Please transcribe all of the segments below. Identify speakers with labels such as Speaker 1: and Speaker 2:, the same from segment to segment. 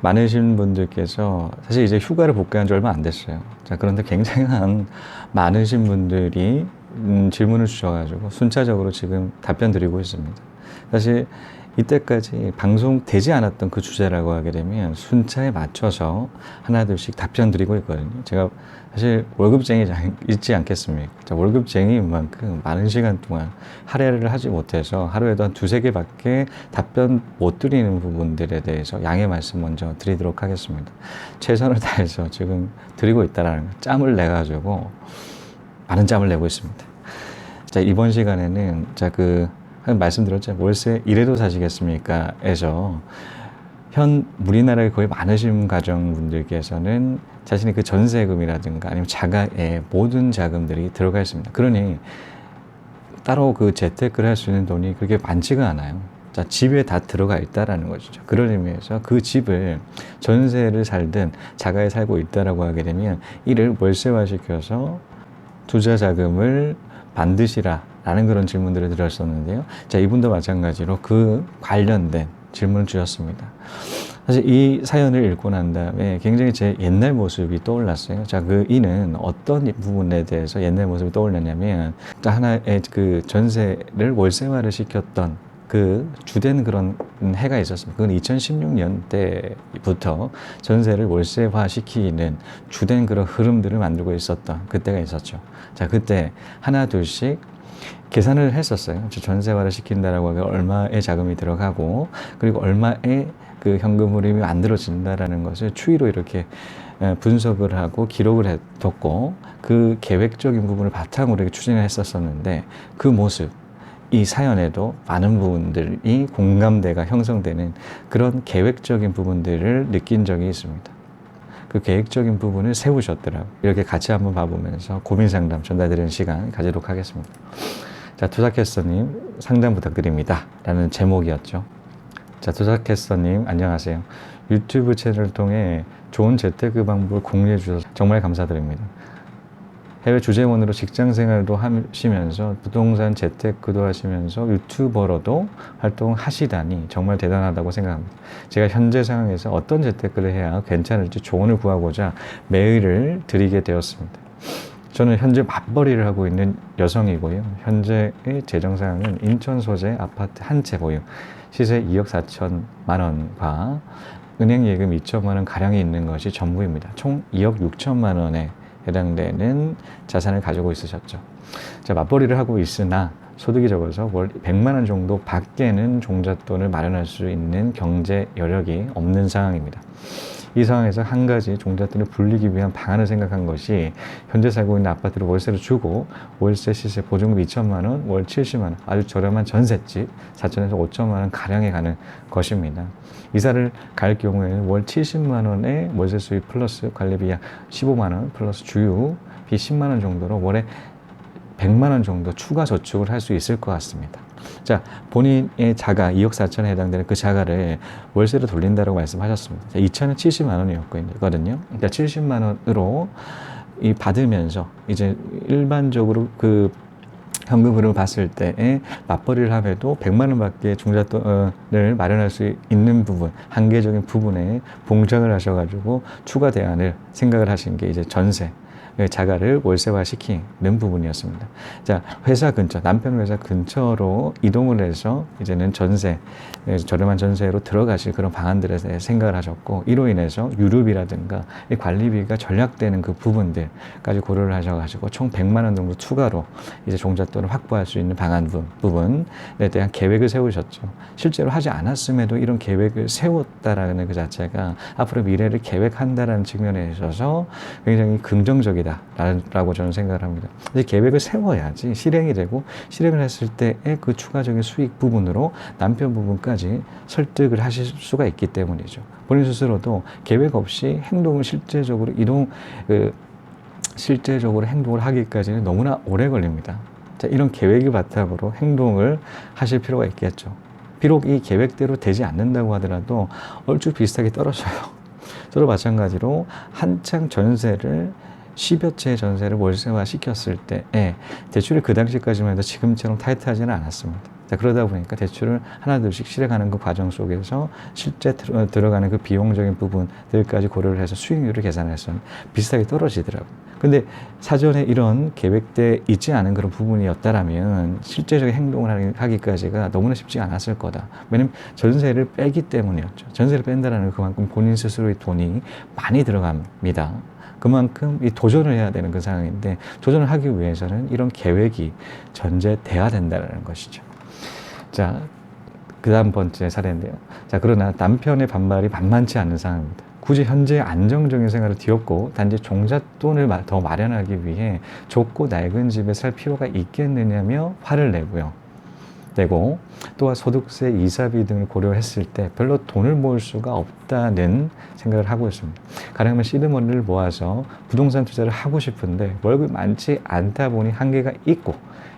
Speaker 1: 많으신 분들께서 사실 이제 휴가를 복귀한 지 얼마 안 됐어요. 자, 그런데 굉장한 많으신 분들이 질문을 주셔가지고 순차적으로 지금 답변 드리고 있습니다. 사실 이때까지 방송되지 않았던 그 주제라고 하게 되면 순차에 맞춰서 하나둘씩 답변 드리고 있거든요. 제가 사실 월급쟁이 있지 않겠습니까? 자, 월급쟁이인 만큼 많은 시간 동안 할애를 하지 못해서 하루에도 한 두세 개밖에 답변 못 드리는 부분들에 대해서 양해 말씀 먼저 드리도록 하겠습니다. 최선을 다해서 지금 드리고 있다라는 짬을 내가지고 많은 짬을 내고 있습니다. 자, 이번 시간에는 말씀드렸죠. 월세 이래도 사시겠습니까? 에서 우리나라에 거의 많으신 가정분들께서는 자신의 그 전세금이라든가 아니면 자가의 모든 자금들이 들어가 있습니다. 그러니 따로 그 재테크를 할 수 있는 돈이 그렇게 많지가 않아요. 자, 집에 다 들어가 있다라는 것이죠. 그런 의미에서 그 집을 전세를 살든 자가에 살고 있다라고 하게 되면 이를 월세화시켜서 투자 자금을 만드시라 라는 그런 질문들을 드렸었는데요. 자, 이분도 마찬가지로 그 관련된 질문을 주셨습니다. 사실 이 사연을 읽고 난 다음에 굉장히 제 옛날 모습이 떠올랐어요. 자, 이는 어떤 부분에 대해서 옛날 모습이 떠올랐냐면, 하나의 그 전세를 월세화를 시켰던 그 주된 그런 해가 있었습니다. 그건 2016년 때부터 전세를 월세화 시키는 주된 그런 흐름들을 만들고 있었던 그때가 있었죠. 자, 그때 하나 둘씩 계산을 했었어요. 전세화를 시킨다라고 하면 얼마의 자금이 들어가고 그리고 얼마의 그 현금 흐름이 만들어진다라는 것을 추이로 이렇게 분석을 하고 기록을 해뒀고 그 계획적인 부분을 바탕으로 이렇게 추진을 했었었는데 그 모습 이 사연에도 많은 부분들이 공감대가 형성되는 그런 계획적인 부분들을 느낀 적이 있습니다. 그 계획적인 부분을 세우셨더라고요. 이렇게 같이 한번 봐보면서 고민 상담 전달드리는 시간 가지도록 하겠습니다. 자, 투자캐스터님 상담 부탁드립니다 라는 제목이었죠. 자, 투자캐스터님 안녕하세요. 유튜브 채널을 통해 좋은 재테크 방법을 공유해 주셔서 정말 감사드립니다. 해외 주재원으로 직장 생활도 하시면서 부동산 재테크도 하시면서 유튜버로도 활동하시다니 정말 대단하다고 생각합니다. 제가 현재 상황에서 어떤 재테크를 해야 괜찮을지 조언을 구하고자 메일을 드리게 되었습니다. 저는 현재 맞벌이를 하고 있는 여성이고요. 현재의 재정 상황은 인천 소재 아파트 한 채 보유, 시세 2억 4천만 원과 은행 예금 2천만 원 가량이 있는 것이 전부입니다. 총 2억 6천만 원에 해당되는 자산을 가지고 있으셨죠. 자, 맞벌이를 하고 있으나 소득이 적어서 월 100만 원 정도 밖에는 종잣돈을 마련할 수 있는 경제 여력이 없는 상황입니다. 이 상황에서 한 가지 종잣돈을 불리기 위한 방안을 생각한 것이 현재 살고 있는 아파트를 월세로 주고 월세 시세 보증금 2천만 원, 월 70만 원 아주 저렴한 전셋집 4천에서 5천만 원 가량에 가는 것입니다. 이사를 갈 경우에는 월 70만 원의 월세 수입 플러스 관리비 약 15만 원 플러스 주유비 10만 원 정도로 월에 100만 원 정도 추가 저축을 할 수 있을 것 같습니다. 자, 본인의 자가 2억 4천에 해당되는 그 자가를 월세로 돌린다고 말씀하셨습니다. 자, 2천은 70만 원이었거든요. 그러니까 70만 원으로 받으면서 이제 일반적으로 그 현금 흐름을 봤을 때에 맞벌이를 하면도 100만 원밖에 종잣돈을 마련할 수 있는 부분, 한계적인 부분에 봉착을 하셔가지고 추가 대안을 생각을 하신 게 이제 전세. 자가를 월세화 시키는 부분이었습니다. 자, 회사 근처, 남편 회사 근처로 이동을 해서 이제는 전세, 저렴한 전세로 들어가실 그런 방안들에 대해 생각을 하셨고, 이로 인해서 유류비라든가 관리비가 절약되는 그 부분들까지 고려를 하셔가지고 총 100만 원 정도 추가로 이제 종잣돈을 확보할 수 있는 방안 부분에 대한 계획을 세우셨죠. 실제로 하지 않았음에도 이런 계획을 세웠다라는 그 자체가 앞으로 미래를 계획한다라는 측면에 있어서 굉장히 긍정적이다. 라고 저는 생각을 합니다. 이제 계획을 세워야지 실행이 되고 실행을 했을 때의 그 추가적인 수익 부분으로 남편 부분까지 설득을 하실 수가 있기 때문이죠. 본인 스스로도 계획 없이 행동을 실제적으로 행동을 하기까지는 너무나 오래 걸립니다. 자, 이런 계획을 바탕으로 행동을 하실 필요가 있겠죠. 비록 이 계획대로 되지 않는다고 하더라도 얼추 비슷하게 떨어져요. 저도 마찬가지로 한창 전세를 10여 채의 전세를 월세화 시켰을 때에 대출이 그 당시까지만 해도 지금처럼 타이트하지는 않았습니다. 자, 그러다 보니까 대출을 하나둘씩 실행하는 그 과정 속에서 실제 들어가는 그 비용적인 부분들까지 고려를 해서 수익률을 계산해서 비슷하게 떨어지더라고요. 근데 사전에 이런 계획돼 있지 않은 그런 부분이었다라면 실제적인 행동을 하기까지가 너무나 쉽지 않았을 거다. 왜냐면 전세를 빼기 때문이었죠. 전세를 뺀다라는 그만큼 본인 스스로의 돈이 많이 들어갑니다. 그만큼 이 도전을 해야 되는 그 상황인데 도전을 하기 위해서는 이런 계획이 전제돼야 된다는 것이죠. 자, 그 다음 번째 사례인데요. 자, 그러나 남편의 반발이 만만치 않은 상황입니다. 굳이 현재 안정적인 생활을 뒤엎고 단지 종잣돈을 더 마련하기 위해 좁고 낡은 집에 살 필요가 있겠느냐며 화를 내고 또한 소득세, 이사비 등을 고려했을 때 별로 돈을 모을 수가 없다는 생각을 하고 있습니다. 가능하면 시드머니를 모아서 부동산 투자를 하고 싶은데 월급이 많지 않다 보니 한계가 있고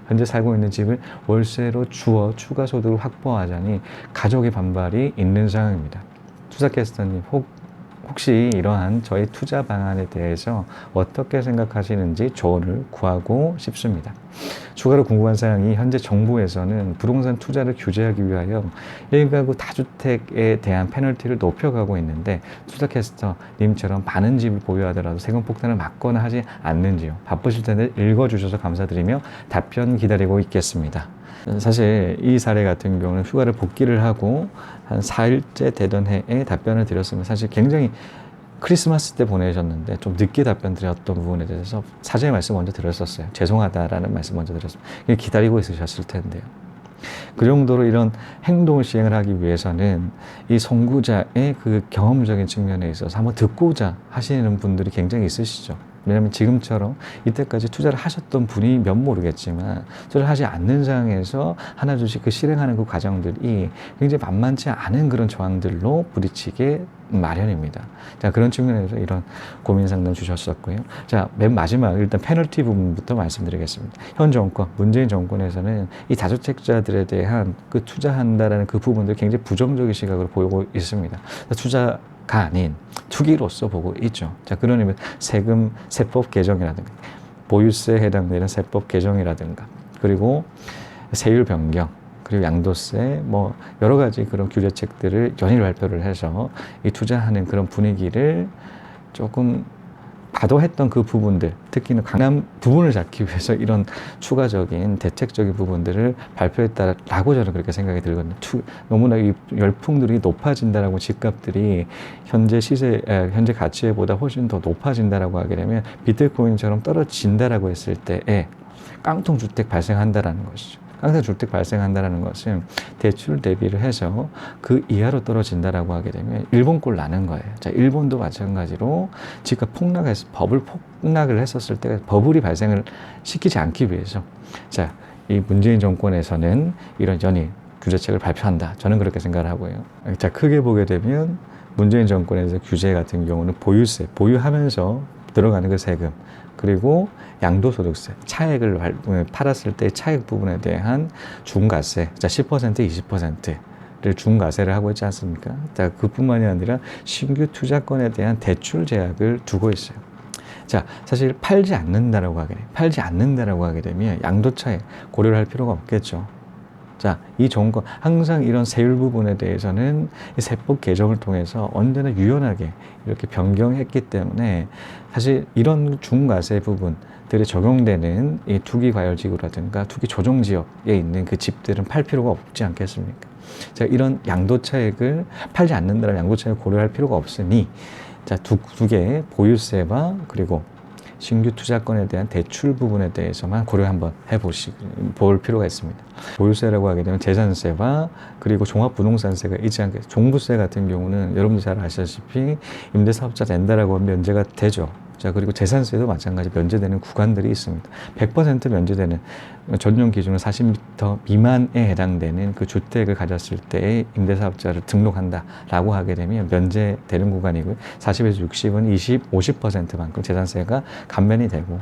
Speaker 1: 현재 살고 있는 집을 월세로 주어 추가 소득을 확보하자니 가족의 반발이 있는 상황입니다. 투자캐스터님, 혹시 이러한 저희 투자 방안에 대해서 어떻게 생각하시는지 조언을 구하고 싶습니다. 추가로 궁금한 사항이 현재 정부에서는 부동산 투자를 규제하기 위하여 1가구 다주택에 대한 페널티를 높여가고 있는데 투자캐스터님처럼 많은 집을 보유하더라도 세금 폭탄을 맞거나 하지 않는지요. 바쁘실 텐데 읽어주셔서 감사드리며 답변 기다리고 있겠습니다. 사실 이 사례 같은 경우는 휴가를 복귀를 하고 한 4일째 되던 해에 답변을 드렸으면 사실 굉장히 크리스마스 때 보내셨는데 좀 늦게 답변 드렸던 부분에 대해서 사전에 말씀 먼저 드렸었어요. 죄송하다라는 말씀 먼저 드렸습니다. 기다리고 있으셨을 텐데요. 그 정도로 이런 행동을 시행을 하기 위해서는 이 선구자의 그 경험적인 측면에 있어서 한번 듣고자 하시는 분들이 굉장히 있으시죠. 왜냐하면 지금처럼 이때까지 투자를 하셨던 분이 몇 모르겠지만 투자를 하지 않는 상황에서 하나둘씩 그 실행하는 그 과정들이 굉장히 만만치 않은 그런 저항들로 부딪히게 마련입니다. 자, 그런 측면에서 이런 고민 상담 주셨었고요. 자, 맨 마지막 일단 페널티 부분부터 말씀드리겠습니다. 현 정권, 문재인 정권에서는 이 다주택자들에 대한 그 투자한다라는 그 부분들 굉장히 부정적인 시각으로 보이고 있습니다. 투자가 아닌 투기로서 보고 있죠. 자, 그런 의미에서 세금, 세법 개정이라든가 보유세에 해당되는 세법 개정이라든가 그리고 세율 변경 그리고 양도세 뭐 여러 가지 그런 규제책들을 연일 발표를 해서 이 투자하는 그런 분위기를 조금 과도했던 그 부분들, 특히는 강남 부분을 잡기 위해서 이런 추가적인 대책적인 부분들을 발표했다라고 저는 그렇게 생각이 들거든요. 너무나 이 열풍들이 높아진다라고 집값들이 현재 현재 가치보다 훨씬 더 높아진다라고 하게 되면 비트코인처럼 떨어진다라고 했을 때에 깡통 주택 발생한다라는 것이죠. 깡통 주택 발생한다는 것은 대출 대비를 해서 그 이하로 떨어진다라고 하게 되면 일본꼴 나는 거예요. 자, 일본도 마찬가지로 집값 버블 폭락을 했었을 때 버블이 발생을 시키지 않기 위해서 자, 이 문재인 정권에서는 이런 연일 규제책을 발표한다. 저는 그렇게 생각을 하고요. 자, 크게 보게 되면 문재인 정권에서 규제 같은 경우는 보유세, 보유하면서 들어가는 그 세금 그리고 양도소득세, 차액을 팔았을 때 차액 부분에 대한 중과세, 자 10%, 20%를 중과세를 하고 있지 않습니까? 자, 그뿐만이 아니라 신규 투자건에 대한 대출 제약을 두고 있어요. 자, 사실 팔지 않는다라고 하게 되면 양도차익 고려를 할 필요가 없겠죠. 자, 이 정권 항상 이런 세율 부분에 대해서는 이 세법 개정을 통해서 언제나 유연하게 이렇게 변경했기 때문에 사실 이런 중과세 부분들이 적용되는 이 투기 과열지구라든가 투기 조정 지역에 있는 그 집들은 팔 필요가 없지 않겠습니까? 자, 이런 양도차익을 팔지 않는다면 양도차익을 고려할 필요가 없으니 자, 두 개의 보유세와 그리고 신규 투자건에 대한 대출 부분에 대해서만 고려 한번 볼 필요가 있습니다. 보유세라고 하게 되면 재산세와 그리고 종합부동산세가 있지 않게 종부세 같은 경우는 여러분들 잘 아시다시피 임대사업자 낸다라고 하면 면제가 되죠. 자, 그리고 재산세도 마찬가지 면제되는 구간들이 있습니다. 100% 면제되는 전용 기준은 40m 미만에 해당되는 그 주택을 가졌을 때의 임대사업자를 등록한다라고 하게 되면 면제되는 구간이고요. 40에서 60은 50%만큼 재산세가 감면이 되고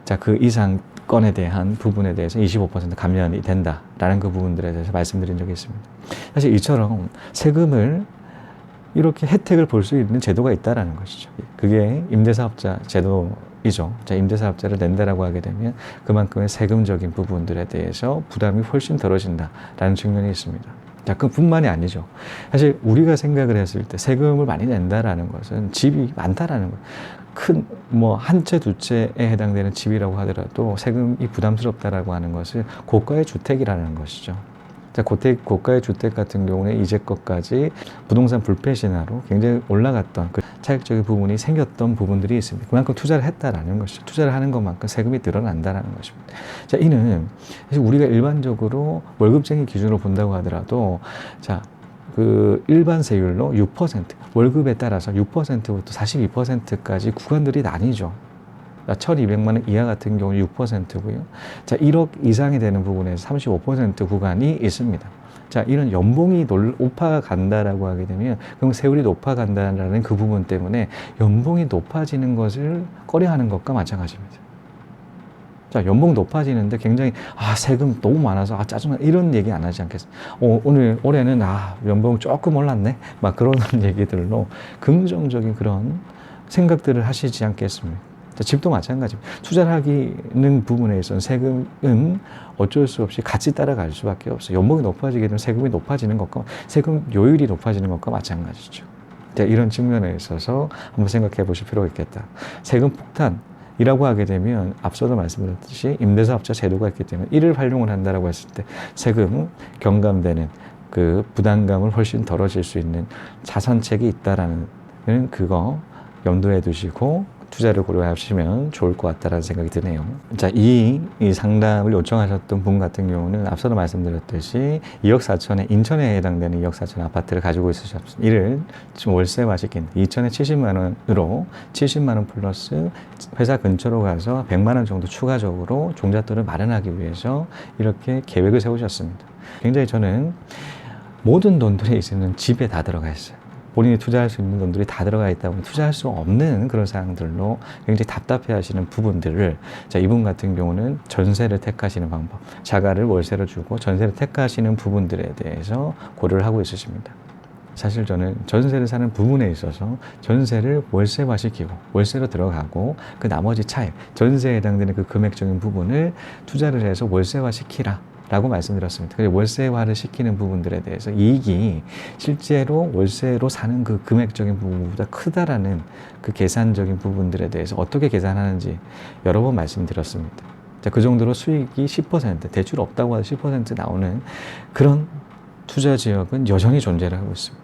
Speaker 1: 자, 그 이상 건에 대한 부분에 대해서 25% 감면이 된다라는 그 부분들에 대해서 말씀드린 적이 있습니다. 사실 이처럼 세금을 이렇게 혜택을 볼 수 있는 제도가 있다라는 것이죠. 그게 임대사업자 제도 이죠. 자, 임대사업자를 낸다라고 하게 되면 그만큼의 세금적인 부분들에 대해서 부담이 훨씬 덜어진다라는 측면이 있습니다. 자, 그뿐만이 아니죠. 사실 우리가 생각을 했을 때 세금을 많이 낸다라는 것은 집이 많다라는 것. 큰, 뭐, 한 채, 두 채에 해당되는 집이라고 하더라도 세금이 부담스럽다라고 하는 것을 고가의 주택이라는 것이죠. 자, 고가의 주택 같은 경우는 이제껏까지 부동산 불패 신화로 굉장히 올라갔던 그 차익적인 부분이 생겼던 부분들이 있습니다. 그만큼 투자를 했다라는 것이죠. 투자를 하는 것만큼 세금이 늘어난다는 것입니다. 자, 이는 사실 우리가 일반적으로 월급쟁이 기준으로 본다고 하더라도 자, 그 일반 세율로 6%, 월급에 따라서 6%부터 42%까지 구간들이 나뉘죠. 1,200만 원 이하 같은 경우 6%고요. 자, 1억 이상이 되는 부분에서 35% 구간이 있습니다. 자, 이런 연봉이 높아간다라고 하게 되면 그럼 세율이 높아간다라는 그 부분 때문에 연봉이 높아지는 것을 꺼려하는 것과 마찬가지입니다. 자, 연봉 높아지는데 굉장히 세금 너무 많아서 짜증나 이런 얘기 안 하지 않겠습니까? 올해는 연봉 조금 올랐네 막 그런 얘기들로 긍정적인 그런 생각들을 하시지 않겠습니까? 자, 집도 마찬가지입니다. 투자를 하는 부분에 있어서 세금은 어쩔 수 없이 같이 따라갈 수밖에 없어요. 연봉이 높아지게 되면 세금이 높아지는 것과 세금 요율이 높아지는 것과 마찬가지죠. 자, 이런 측면에 있어서 한번 생각해 보실 필요가 있겠다. 세금 폭탄이라고 하게 되면 앞서도 말씀드렸듯이 임대사업자 제도가 있기 때문에 이를 활용을 한다라고 했을 때 세금 경감되는 그 부담감을 훨씬 덜어질 수 있는 자산책이 있다라는 그거 염두에 두시고 투자를 고려하시면 좋을 것 같다는 생각이 드네요. 자, 이 상담을 요청하셨던 분 같은 경우는 앞서도 말씀드렸듯이 2억 4천에 인천에 해당되는 2억 4천 아파트를 가지고 있으셨습니다. 이를 지금 월세화시킨 2천에 70만 원으로 70만 원 플러스 회사 근처로 가서 100만 원 정도 추가적으로 종잣돈을 마련하기 위해서 이렇게 계획을 세우셨습니다. 굉장히 저는 모든 돈들이 있는 집에 다 들어가 있어요. 본인이 투자할 수 있는 돈들이 다 들어가 있다 보면 투자할 수 없는 그런 사항들로 굉장히 답답해 하시는 부분들을 자, 이분 같은 경우는 전세를 택하시는 방법, 자가를 월세로 주고 전세를 택하시는 부분들에 대해서 고려를 하고 있으십니다. 사실 저는 전세를 사는 부분에 있어서 전세를 월세화시키고 월세로 들어가고 그 나머지 차액, 전세에 해당되는 그 금액적인 부분을 투자를 해서 월세화시키라 라고 말씀드렸습니다. 그래서 월세화를 시키는 부분들에 대해서 이익이 실제로 월세로 사는 그 금액적인 부분보다 크다라는 그 계산적인 부분들에 대해서 어떻게 계산하는지 여러 번 말씀드렸습니다. 자, 그 정도로 수익이 10%, 대출 없다고 해도 10% 나오는 그런 투자 지역은 여전히 존재를 하고 있습니다.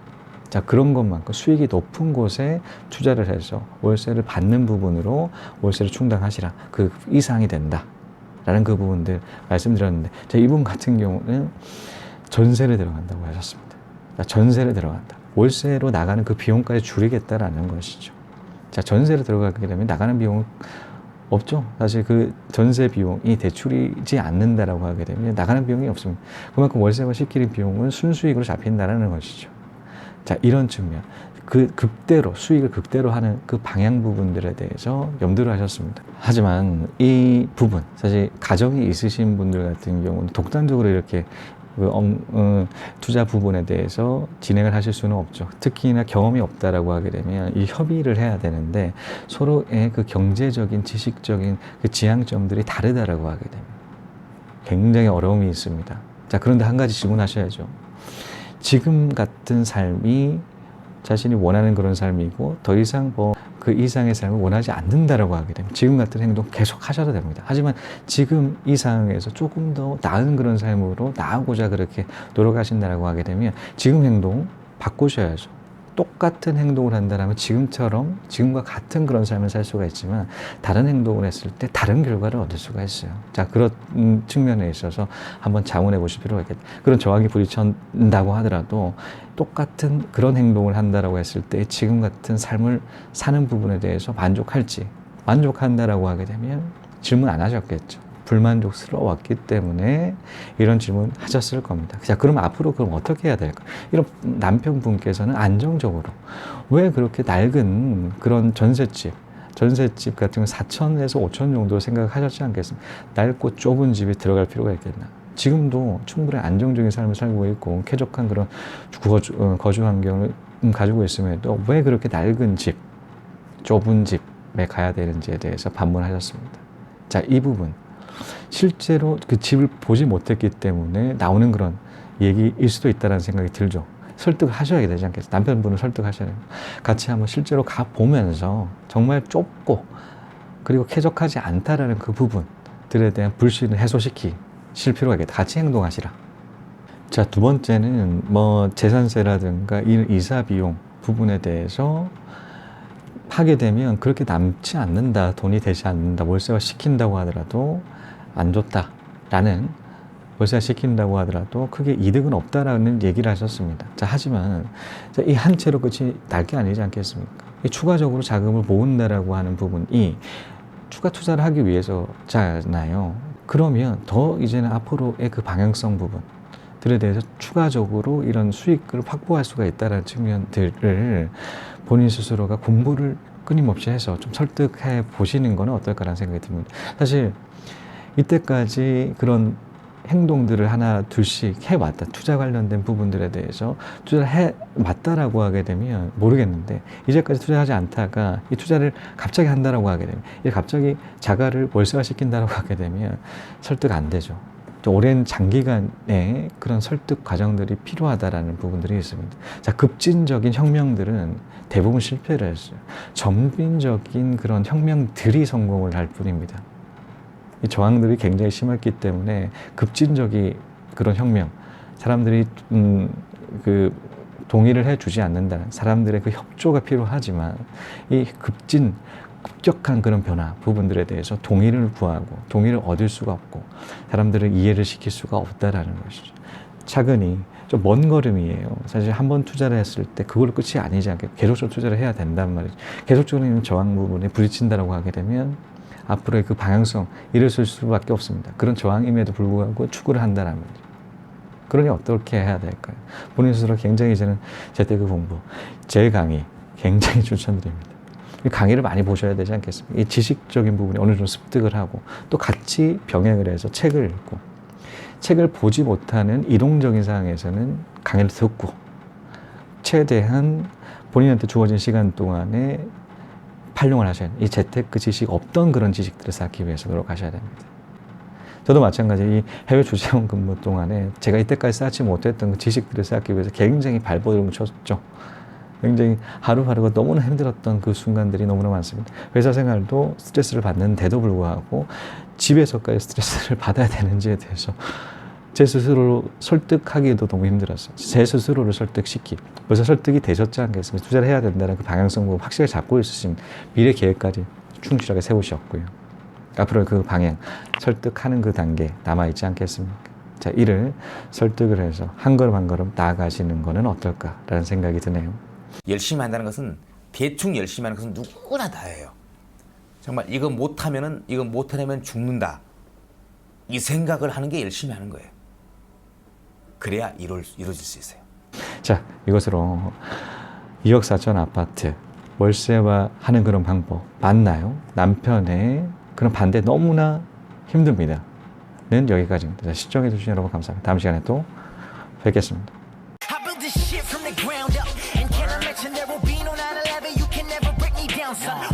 Speaker 1: 자, 그런 것만큼 수익이 높은 곳에 투자를 해서 월세를 받는 부분으로 월세를 충당하시라. 그 이상이 된다. 라는 그 부분들 말씀드렸는데, 자, 이분 같은 경우는 전세를 들어간다고 하셨습니다. 자, 전세를 들어간다. 월세로 나가는 그 비용까지 줄이겠다라는 것이죠. 자, 전세를 들어가게 되면 나가는 비용은 없죠. 사실 그 전세 비용이 대출이지 않는다라고 하게 되면 나가는 비용이 없습니다. 그만큼 월세화 시키는 비용은 순수익으로 잡힌다라는 것이죠. 자, 이런 측면. 수익을 극대로 하는 그 방향 부분들에 대해서 염두를 하셨습니다. 하지만 이 부분, 사실 가정이 있으신 분들 같은 경우는 독단적으로 이렇게 투자 부분에 대해서 진행을 하실 수는 없죠. 특히나 경험이 없다라고 하게 되면 이 협의를 해야 되는데 서로의 그 경제적인, 지식적인 그 지향점들이 다르다라고 하게 됩니다. 굉장히 어려움이 있습니다. 자, 그런데 한 가지 질문하셔야죠. 지금 같은 삶이 자신이 원하는 그런 삶이고 더 이상 그 이상의 삶을 원하지 않는다라고 하게 되면 지금 같은 행동 계속 하셔도 됩니다. 하지만 지금 이 상황에서 조금 더 나은 그런 삶으로 나아가고자 그렇게 노력하신다라고 하게 되면 지금 행동 바꾸셔야죠. 똑같은 행동을 한다면 지금과 같은 그런 삶을 살 수가 있지만 다른 행동을 했을 때 다른 결과를 얻을 수가 있어요. 자, 그런 측면에 있어서 한번 자문해 보실 필요가 있겠다. 그런 저항이 부딪힌다고 하더라도 똑같은 그런 행동을 한다라고 했을 때 지금 같은 삶을 사는 부분에 대해서 만족한다라고 하게 되면 질문 안 하셨겠죠. 불만족스러웠기 때문에 이런 질문 하셨을 겁니다. 자, 그럼 앞으로 어떻게 해야 될까? 이런 남편분께서는 안정적으로 왜 그렇게 낡은 그런 전셋집 같은 거 4천에서 5천 정도 생각하셨지 않겠습니까? 낡고 좁은 집에 들어갈 필요가 있겠나? 지금도 충분히 안정적인 삶을 살고 있고 쾌적한 그런 거주 환경을 가지고 있음에도 왜 그렇게 낡은 집, 좁은 집 가야 되는지에 대해서 반문하셨습니다. 자, 이 부분 실제로 그 집을 보지 못했기 때문에 나오는 그런 얘기일 수도 있다는 생각이 들죠. 설득을 하셔야 되지 않겠어요? 남편분을 설득하셔야 돼요. 같이 한번 실제로 가보면서 정말 좁고 그리고 쾌적하지 않다라는 그 부분들에 대한 불신을 해소시키실 필요가 있겠다. 같이 행동하시라. 자, 두 번째는 재산세라든가 이사 비용 부분에 대해서 하게 되면 그렇게 남지 않는다, 돈이 되지 않는다, 월세화 시킨다고 하더라도 안 좋다라는, 월세화 시킨다고 하더라도 크게 이득은 없다라는 얘기를 하셨습니다. 자, 하지만 이 한 채로 끝이 날 게 아니지 않겠습니까? 추가적으로 자금을 모은다라고 하는 부분이 추가 투자를 하기 위해서잖아요. 그러면 더 이제는 앞으로의 그 방향성 부분들에 대해서 추가적으로 이런 수익을 확보할 수가 있다는 측면들을 본인 스스로가 공부를 끊임없이 해서 좀 설득해 보시는 거는 어떨까라는 생각이 듭니다. 사실 이때까지 그런 행동들을 하나 둘씩 해왔다, 투자 관련된 부분들에 대해서 투자를 해왔다라고 하게 되면 모르겠는데, 이제까지 투자하지 않다가 이 투자를 갑자기 한다라고 하게 되면, 갑자기 자가를 월세화 시킨다라고 하게 되면 설득 안 되죠. 오랜 장기간의 그런 설득 과정들이 필요하다라는 부분들이 있습니다. 자, 급진적인 혁명들은 대부분 실패를 했어요. 점진적인 그런 혁명들이 성공을 할 뿐입니다. 이 저항들이 굉장히 심했기 때문에 급진적인 그런 혁명, 사람들이 그 동의를 해주지 않는다는, 사람들의 그 협조가 필요하지만 이 급격한 그런 변화 부분들에 대해서 동의를 구하고 동의를 얻을 수가 없고 사람들을 이해를 시킬 수가 없다라는 것이죠. 차근히 좀 먼 걸음이에요. 사실 한번 투자를 했을 때 그걸로 끝이 아니지 않게 계속적으로 투자를 해야 된단 말이죠. 계속적으로 있는 저항 부분에 부딪힌다라고 하게 되면 앞으로의 그 방향성 잃을 수밖에 없습니다. 그런 저항임에도 불구하고 추구를 한다는 거죠. 그러니 어떻게 해야 될까요? 본인 스스로 굉장히 이제는 재테크 공부, 제 강의 굉장히 추천드립니다. 강의를 많이 보셔야 되지 않겠습니까? 이 지식적인 부분에 어느 정도 습득을 하고 또 같이 병행을 해서 책을 읽고, 책을 보지 못하는 이동적인 상황에서는 강의를 듣고 최대한 본인한테 주어진 시간 동안에 활용을 하셔야 돼요. 이 재테크 지식, 없던 그런 지식들을 쌓기 위해서 노력하셔야 됩니다. 저도 마찬가지 이 해외 주재원 근무 동안에 제가 이때까지 쌓지 못했던 그 지식들을 쌓기 위해서 굉장히 발버둥을 쳤죠. 굉장히 하루하루가 너무나 힘들었던 그 순간들이 너무나 많습니다. 회사 생활도 스트레스를 받는데도 불구하고 집에서까지 스트레스를 받아야 되는지에 대해서 제 스스로 설득하기에도 너무 힘들었어요. 제 스스로를 벌써 설득이 되셨지 않겠습니까? 투자를 해야 된다는 그 방향성을 확실하게 잡고 있으시면 미래 계획까지 충실하게 세우셨고요. 앞으로 그 방향, 설득하는 그 단계 남아있지 않겠습니까? 자, 이를 설득을 해서 한 걸음 한 걸음 나아가시는 거는 어떨까라는 생각이 드네요.
Speaker 2: 열심히 한다는 것은, 대충 열심히 하는 것은 누구나 다 해요. 정말 이거 못하면 죽는다, 이 생각을 하는 게 열심히 하는 거예요. 그래야 이루어질 수 있어요.
Speaker 1: 자, 이것으로 2억 4천 아파트 월세화 하는 그런 방법 맞나요? 남편의 그런 반대 너무나 힘듭니다. 는 여기까지입니다. 자, 시청해 주신 여러분 감사합니다. 다음 시간에 또 뵙겠습니다.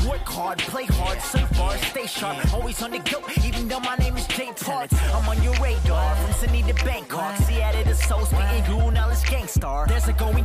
Speaker 3: Work hard, play hard, surf hard, stay sharp. Always on the go, even though my name is Jay Park. I'm on your radar, from Sydney to Bangkok. See, out of the soul, spitting glue, knowledge gangstar. There's a going